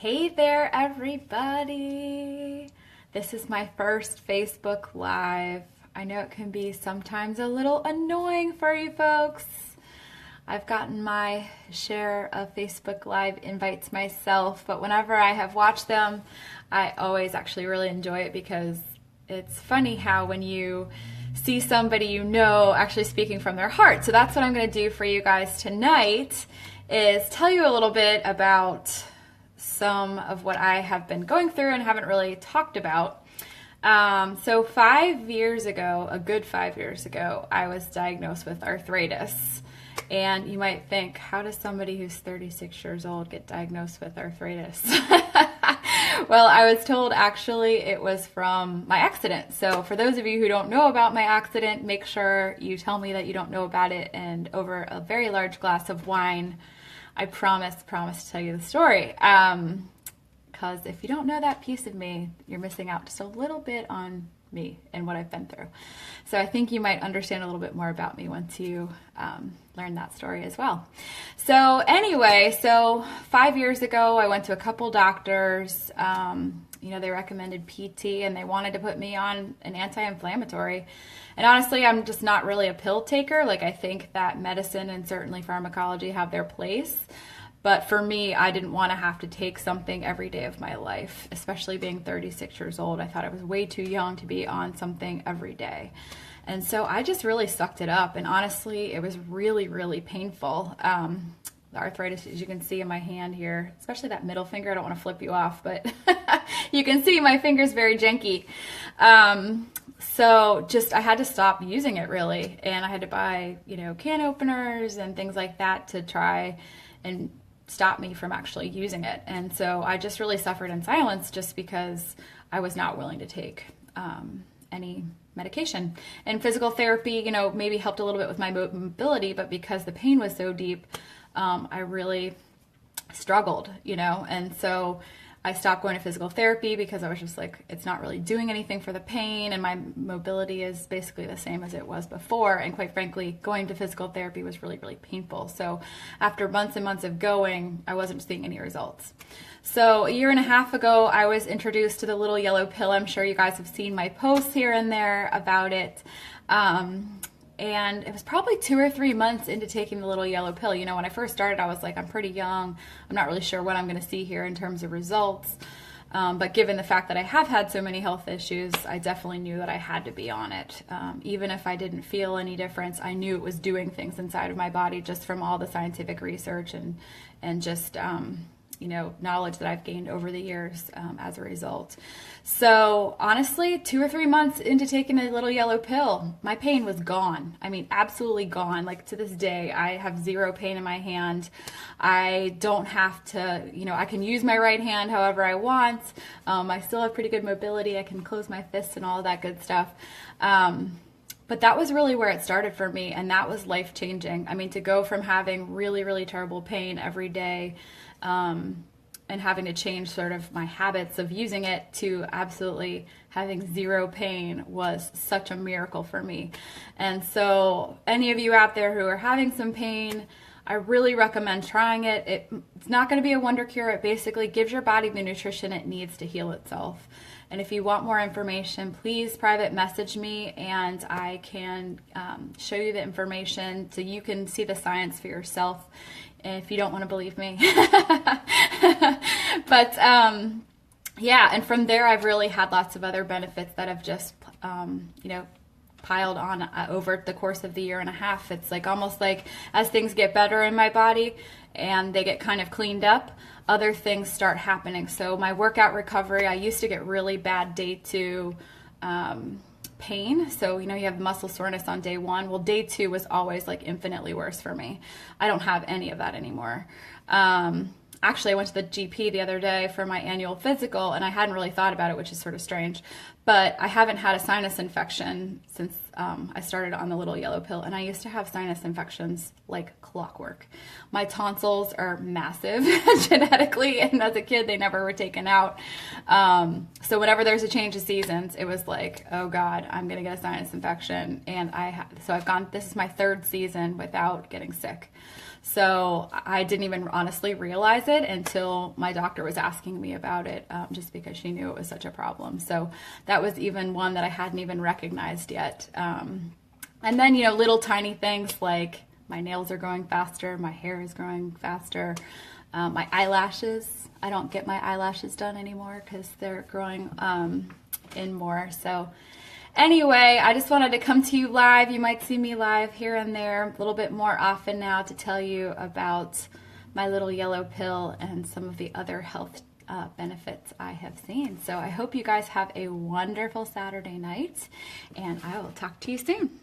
Hey there, everybody. This is my first Facebook Live. I know it can be sometimes a little annoying for you folks. I've gotten my share of Facebook Live invites myself, but whenever I have watched them, I always actually really enjoy it because it's funny how when you see somebody you know actually speaking from their heart. So that's what I'm going to do for you guys tonight, is tell you a little bit about some of what I have been going through and haven't really talked about. So 5 years ago, a good 5 years ago, I was diagnosed with arthritis. And you might think, how does somebody who's 36 years old get diagnosed with arthritis? Well, I was told actually it was from my accident. So for those of you who don't know about my accident, make sure you tell me that you don't know about it, and over a very large glass of wine, I promise to tell you the story. Because if you don't know that piece of me, you're missing out just a little bit on me and what I've been through. So I think you might understand a little bit more about me once you learn that story as well. So anyway, 5 years ago, I went to a couple doctors. They recommended PT and they wanted to put me on an anti-inflammatory. And honestly, I'm just not really a pill taker. Like, I think that medicine and certainly pharmacology have their place. But for me, I didn't want to have to take something every day of my life, especially being 36 years old. I thought I was way too young to be on something every day. And so I just really sucked it up. And honestly, it was really, really painful. The arthritis, as you can see in my hand here, especially that middle finger, I don't want to flip you off, but you can see my finger's very janky. So I had to stop using it really. And I had to buy, can openers and things like that to try and stop me from actually using it. And so I just really suffered in silence just because I was not willing to take any medication. And physical therapy, maybe helped a little bit with my mobility, but because the pain was so deep, I really struggled, and so I stopped going to physical therapy because I was just like, it's not really doing anything for the pain, and my mobility is basically the same as it was before. And quite frankly, going to physical therapy was really, really painful. So after months and months of going, I wasn't seeing any results. So a year and a half ago, I was introduced to the little yellow pill. I'm sure you guys have seen my posts here and there about it. And it was probably 2 or 3 months into taking the little yellow pill. When I first started, I was like, I'm pretty young. I'm not really sure what I'm going to see here in terms of results. But given the fact that I have had so many health issues, I definitely knew that I had to be on it. Even if I didn't feel any difference, I knew it was doing things inside of my body just from all the scientific research and just knowledge that I've gained over the years as a result. So honestly, 2 or 3 months into taking a little yellow pill, my pain was gone. I mean, absolutely gone. Like, to this day, I have zero pain in my hand. I don't have to, I can use my right hand however I want. I still have pretty good mobility. I can close my fists and all of that good stuff. But that was really where it started for me, and that was life-changing. I mean, to go from having really, really terrible pain every day and having to change sort of my habits of using it to absolutely having zero pain was such a miracle for me. And so any of you out there who are having some pain, I really recommend trying it. It's not going to be a wonder cure. It basically gives your body the nutrition it needs to heal itself. And if you want more information, please private message me and I can show you the information so you can see the science for yourself if you don't want to believe me. But yeah, and from there I've really had lots of other benefits that have just, piled on over the course of the year and a half. It's like almost like as things get better in my body and they get kind of cleaned up, other things start happening. So my workout recovery, I used to get really bad day 2 pain. So, you have muscle soreness on day 1. Well, day 2 was always like infinitely worse for me. I don't have any of that anymore. Actually, I went to the GP the other day for my annual physical, and I hadn't really thought about it, which is sort of strange. But I haven't had a sinus infection since I started on the little yellow pill, and I used to have sinus infections like clockwork. My tonsils are massive genetically, and as a kid, they never were taken out. So whenever there's a change of seasons, it was like, oh God, I'm gonna get a sinus infection, and so I've gone. This is my third season without getting sick. So I didn't even honestly realize it until my doctor was asking me about it, just because she knew it was such a problem. So that was even one that I hadn't even recognized yet. And then, little tiny things like my nails are growing faster, my hair is growing faster, my eyelashes. I don't get my eyelashes done anymore because they're growing in more. So anyway, I just wanted to come to you live. You might see me live here and there a little bit more often now to tell you about my little yellow pill and some of the other health benefits I have seen. So I hope you guys have a wonderful Saturday night, and I will talk to you soon.